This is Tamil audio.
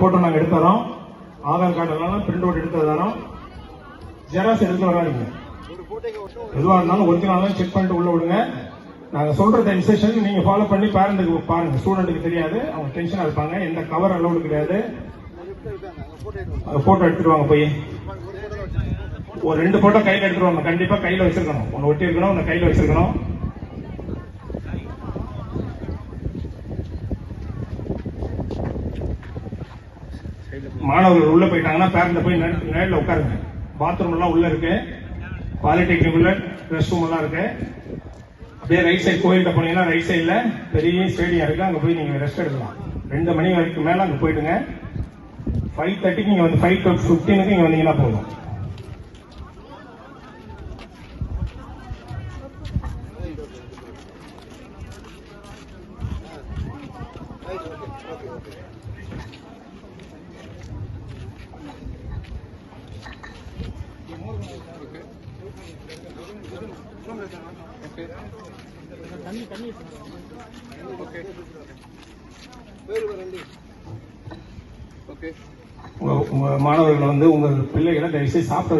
போட்டோ நாங்கள் எடுத்து தரோம். ஆதார் கார்டு எல்லாம் பிரிண்ட் அவுட் எடுத்து தரோம். ஜெராக்ஸ் எடுத்து வராதிங்க. எதுவாக இருந்தாலும் ஒரிஜினல் செக் பண்ணிட்டு உள்ள விடுங்க. நாங்கள் சொல்ற இன்ஸ்ட்ரக்ஷன் நீங்க ஃபாலோ பண்ணி பேரண்ட்டுக்கு பாருங்க. ஸ்டூடெண்ட்டுக்கு தெரியாது, அவங்க டென்ஷனா இருப்பாங்க. எந்த கவர் அலோடு கிடையாது. போட்டோ எடுத்துருவாங்க. போய் ஒரு 2 போட்டோ கையில் எடுத்துருவாங்க. கண்டிப்பா கையில வச்சிருக்கணும். ஒன்னு ஒட்டி இருக்கணும், ஒன்னு கையில வச்சிருக்கணும். மாணவர்கள் உள்ள போயிட்டாங்கன்னா பேரண்ட் போய் நேரில் உட்காருங்க. பாத்ரூம் எல்லாம் உள்ள இருக்கு. பாலிடெக்னிக் உள்ள ரெஸ்ட் ரூம் எல்லாம் இருக்கு. அப்படியே ரைட் சைடு கோயில்கிட்ட போனீங்கன்னா ரைட் சைட்ல பெரிய ஸ்டேடியம் இருக்கு. அங்க போய் நீங்க ரெஸ்ட் எடுக்கலாம். 2 மணி வரைக்கும் மேல அங்க போயிடுங்க. 5:30 நீங்க வந்து 5:15 இங்க வந்தீங்கன்னா போதும். உங்க மாணவர்கள் வந்து உங்க பிள்ளைகளை தயவுசெய்து சாப்பிட